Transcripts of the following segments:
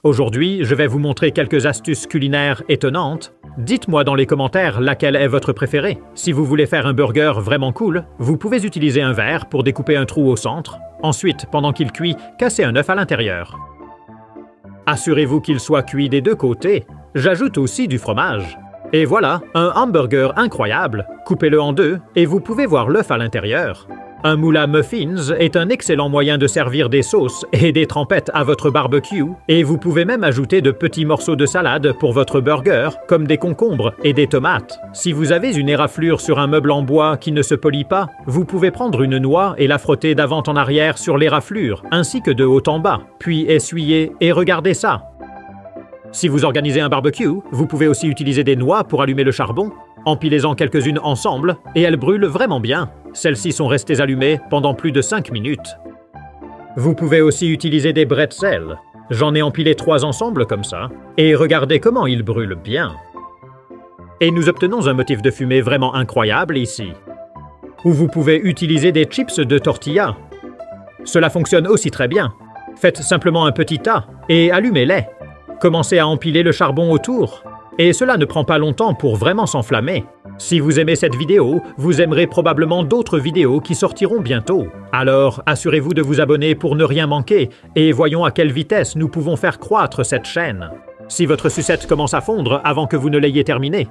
Aujourd'hui, je vais vous montrer quelques astuces culinaires étonnantes. Dites-moi dans les commentaires laquelle est votre préférée. Si vous voulez faire un burger vraiment cool, vous pouvez utiliser un verre pour découper un trou au centre. Ensuite, pendant qu'il cuit, cassez un œuf à l'intérieur. Assurez-vous qu'il soit cuit des deux côtés. J'ajoute aussi du fromage. Et voilà, un hamburger incroyable. Coupez-le en deux et vous pouvez voir l'œuf à l'intérieur. Un moule à muffins est un excellent moyen de servir des sauces et des trempettes à votre barbecue, et vous pouvez même ajouter de petits morceaux de salade pour votre burger, comme des concombres et des tomates. Si vous avez une éraflure sur un meuble en bois qui ne se polit pas, vous pouvez prendre une noix et la frotter d'avant en arrière sur l'éraflure, ainsi que de haut en bas, puis essuyer et regardez ça. Si vous organisez un barbecue, vous pouvez aussi utiliser des noix pour allumer le charbon. Empilez-en quelques-unes ensemble et elles brûlent vraiment bien. Celles-ci sont restées allumées pendant plus de 5 minutes. Vous pouvez aussi utiliser des bretzels. J'en ai empilé 3 ensemble comme ça. Et regardez comment ils brûlent bien. Et nous obtenons un motif de fumée vraiment incroyable ici. Ou vous pouvez utiliser des chips de tortilla. Cela fonctionne aussi très bien. Faites simplement un petit tas et allumez-les. Commencez à empiler le charbon autour. Et cela ne prend pas longtemps pour vraiment s'enflammer. Si vous aimez cette vidéo, vous aimerez probablement d'autres vidéos qui sortiront bientôt. Alors, assurez-vous de vous abonner pour ne rien manquer et voyons à quelle vitesse nous pouvons faire croître cette chaîne. Si votre sucette commence à fondre avant que vous ne l'ayez terminée,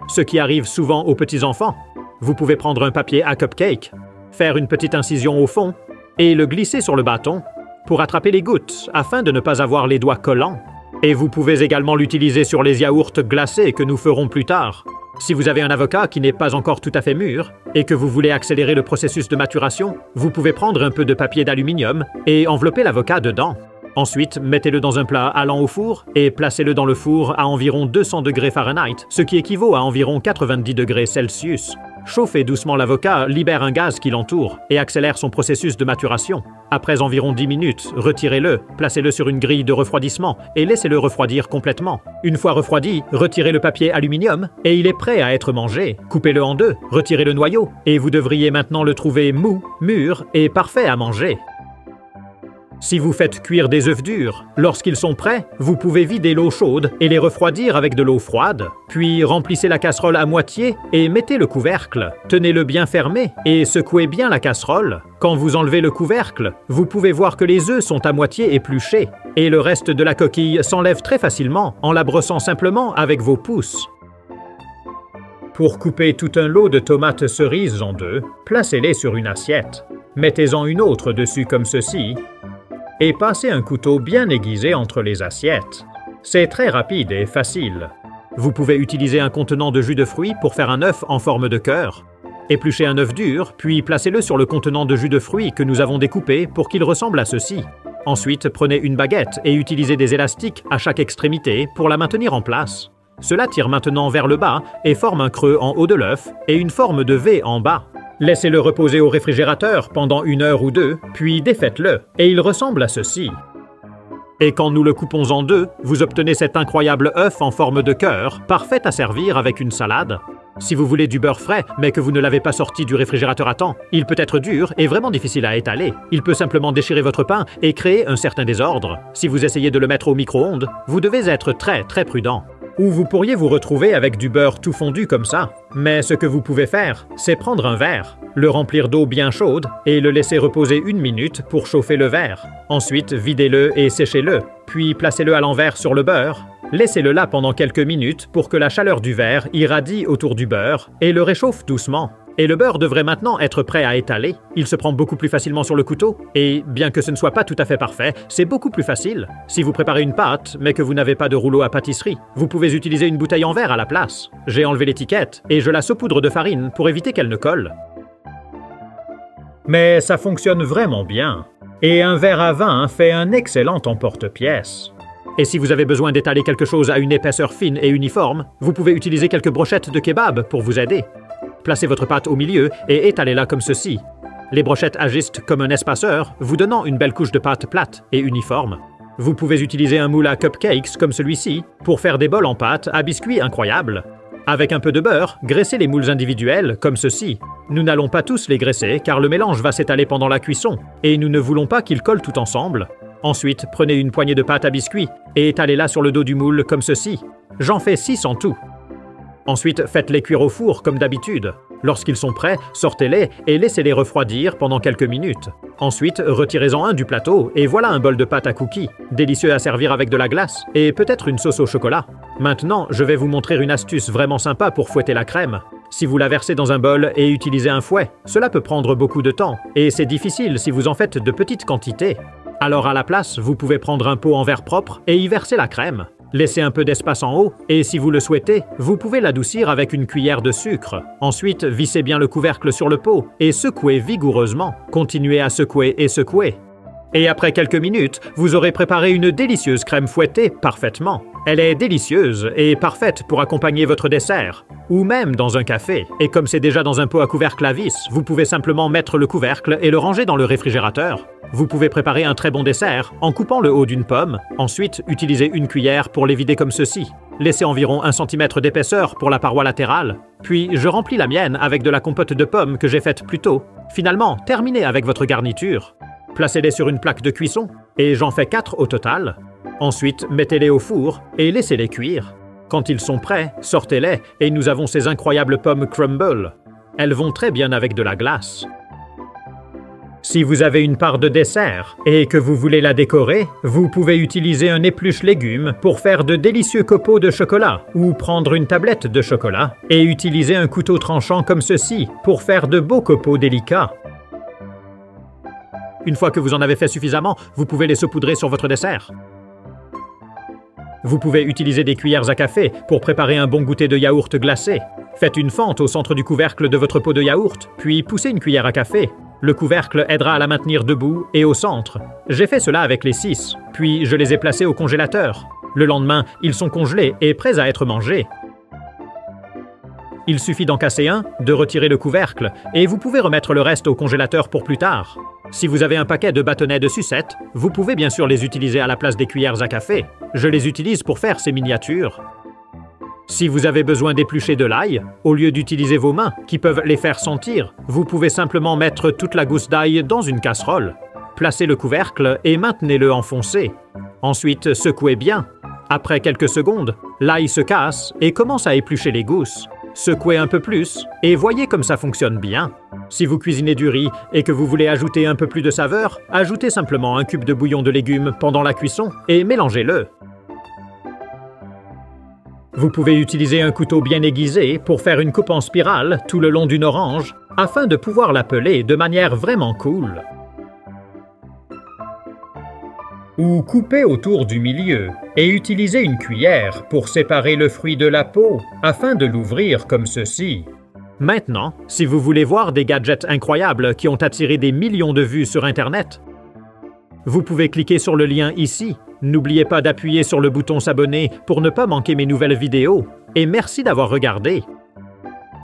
ce qui arrive souvent aux petits-enfants, vous pouvez prendre un papier à cupcake, faire une petite incision au fond et le glisser sur le bâton pour attraper les gouttes afin de ne pas avoir les doigts collants. Et vous pouvez également l'utiliser sur les yaourts glacés que nous ferons plus tard. Si vous avez un avocat qui n'est pas encore tout à fait mûr et que vous voulez accélérer le processus de maturation, vous pouvez prendre un peu de papier d'aluminium et envelopper l'avocat dedans. Ensuite, mettez-le dans un plat allant au four et placez-le dans le four à environ 200 degrés Fahrenheit, ce qui équivaut à environ 90 degrés Celsius. Chauffez doucement l'avocat, libère un gaz qui l'entoure et accélère son processus de maturation. Après environ 10 minutes, retirez-le, placez-le sur une grille de refroidissement et laissez-le refroidir complètement. Une fois refroidi, retirez le papier aluminium et il est prêt à être mangé. Coupez-le en deux, retirez le noyau et vous devriez maintenant le trouver mou, mûr et parfait à manger. Si vous faites cuire des œufs durs, lorsqu'ils sont prêts, vous pouvez vider l'eau chaude et les refroidir avec de l'eau froide. Puis remplissez la casserole à moitié et mettez le couvercle. Tenez-le bien fermé et secouez bien la casserole. Quand vous enlevez le couvercle, vous pouvez voir que les œufs sont à moitié épluchés et le reste de la coquille s'enlève très facilement en la brossant simplement avec vos pouces. Pour couper tout un lot de tomates cerises en deux, placez-les sur une assiette. Mettez-en une autre dessus comme ceci et passez un couteau bien aiguisé entre les assiettes. C'est très rapide et facile. Vous pouvez utiliser un contenant de jus de fruits pour faire un œuf en forme de cœur. Épluchez un œuf dur, puis placez-le sur le contenant de jus de fruits que nous avons découpé pour qu'il ressemble à ceci. Ensuite, prenez une baguette et utilisez des élastiques à chaque extrémité pour la maintenir en place. Cela tire maintenant vers le bas et forme un creux en haut de l'œuf et une forme de V en bas. Laissez-le reposer au réfrigérateur pendant 1 heure ou 2, puis défaites-le, et il ressemble à ceci. Et quand nous le coupons en deux, vous obtenez cet incroyable œuf en forme de cœur, parfait à servir avec une salade. Si vous voulez du beurre frais, mais que vous ne l'avez pas sorti du réfrigérateur à temps, il peut être dur et vraiment difficile à étaler. Il peut simplement déchirer votre pain et créer un certain désordre. Si vous essayez de le mettre au micro-ondes, vous devez être très prudent. Ou vous pourriez vous retrouver avec du beurre tout fondu comme ça. Mais ce que vous pouvez faire, c'est prendre un verre, le remplir d'eau bien chaude et le laisser reposer 1 minute pour chauffer le verre. Ensuite, videz-le et séchez-le, puis placez-le à l'envers sur le beurre. Laissez-le là pendant quelques minutes pour que la chaleur du verre irradie autour du beurre et le réchauffe doucement. Et le beurre devrait maintenant être prêt à étaler. Il se prend beaucoup plus facilement sur le couteau. Et bien que ce ne soit pas tout à fait parfait, c'est beaucoup plus facile. Si vous préparez une pâte, mais que vous n'avez pas de rouleau à pâtisserie, vous pouvez utiliser une bouteille en verre à la place. J'ai enlevé l'étiquette et je la saupoudre de farine pour éviter qu'elle ne colle. Mais ça fonctionne vraiment bien. Et un verre à vin fait un excellent emporte-pièce. Et si vous avez besoin d'étaler quelque chose à une épaisseur fine et uniforme, vous pouvez utiliser quelques brochettes de kebab pour vous aider. Placez votre pâte au milieu et étalez-la comme ceci. Les brochettes agissent comme un espaceur, vous donnant une belle couche de pâte plate et uniforme. Vous pouvez utiliser un moule à cupcakes comme celui-ci pour faire des bols en pâte à biscuits incroyables. Avec un peu de beurre, graissez les moules individuels comme ceci. Nous n'allons pas tous les graisser car le mélange va s'étaler pendant la cuisson et nous ne voulons pas qu'ils collent tout ensemble. Ensuite, prenez une poignée de pâte à biscuits et étalez-la sur le dos du moule comme ceci. J'en fais 6 en tout. Ensuite, faites-les cuire au four comme d'habitude. Lorsqu'ils sont prêts, sortez-les et laissez-les refroidir pendant quelques minutes. Ensuite, retirez-en un du plateau et voilà un bol de pâte à cookies, délicieux à servir avec de la glace et peut-être une sauce au chocolat. Maintenant, je vais vous montrer une astuce vraiment sympa pour fouetter la crème. Si vous la versez dans un bol et utilisez un fouet, cela peut prendre beaucoup de temps et c'est difficile si vous en faites de petites quantités. Alors à la place, vous pouvez prendre un pot en verre propre et y verser la crème. Laissez un peu d'espace en haut et si vous le souhaitez, vous pouvez l'adoucir avec une cuillère de sucre. Ensuite, vissez bien le couvercle sur le pot et secouez vigoureusement. Continuez à secouer et secouer. Et après quelques minutes, vous aurez préparé une délicieuse crème fouettée parfaitement. Elle est délicieuse et parfaite pour accompagner votre dessert, ou même dans un café. Et comme c'est déjà dans un pot à couvercle à vis, vous pouvez simplement mettre le couvercle et le ranger dans le réfrigérateur. Vous pouvez préparer un très bon dessert en coupant le haut d'une pomme. Ensuite, utilisez une cuillère pour les vider comme ceci. Laissez environ 1 cm d'épaisseur pour la paroi latérale. Puis, je remplis la mienne avec de la compote de pommes que j'ai faite plus tôt. Finalement, terminez avec votre garniture. Placez-les sur une plaque de cuisson, et j'en fais 4 au total. Ensuite, mettez-les au four et laissez-les cuire. Quand ils sont prêts, sortez-les et nous avons ces incroyables pommes crumble. Elles vont très bien avec de la glace. Si vous avez une part de dessert et que vous voulez la décorer, vous pouvez utiliser un épluche légumes pour faire de délicieux copeaux de chocolat ou prendre une tablette de chocolat et utiliser un couteau tranchant comme ceci pour faire de beaux copeaux délicats. Une fois que vous en avez fait suffisamment, vous pouvez les saupoudrer sur votre dessert. Vous pouvez utiliser des cuillères à café pour préparer un bon goûter de yaourt glacé. Faites une fente au centre du couvercle de votre pot de yaourt, puis poussez une cuillère à café. Le couvercle aidera à la maintenir debout et au centre. J'ai fait cela avec les 6, puis je les ai placés au congélateur. Le lendemain, ils sont congelés et prêts à être mangés. Il suffit d'en casser un, de retirer le couvercle, et vous pouvez remettre le reste au congélateur pour plus tard. Si vous avez un paquet de bâtonnets de sucettes, vous pouvez bien sûr les utiliser à la place des cuillères à café. Je les utilise pour faire ces miniatures. Si vous avez besoin d'éplucher de l'ail, au lieu d'utiliser vos mains, qui peuvent les faire sentir, vous pouvez simplement mettre toute la gousse d'ail dans une casserole. Placez le couvercle et maintenez-le enfoncé. Ensuite, secouez bien. Après quelques secondes, l'ail se casse et commence à éplucher les gousses. Secouez un peu plus et voyez comme ça fonctionne bien. Si vous cuisinez du riz et que vous voulez ajouter un peu plus de saveur, ajoutez simplement un cube de bouillon de légumes pendant la cuisson et mélangez-le. Vous pouvez utiliser un couteau bien aiguisé pour faire une coupe en spirale tout le long d'une orange afin de pouvoir la peler de manière vraiment cool. Ou couper autour du milieu et utiliser une cuillère pour séparer le fruit de la peau afin de l'ouvrir comme ceci. Maintenant, si vous voulez voir des gadgets incroyables qui ont attiré des millions de vues sur Internet, vous pouvez cliquer sur le lien ici. N'oubliez pas d'appuyer sur le bouton s'abonner pour ne pas manquer mes nouvelles vidéos. Et merci d'avoir regardé.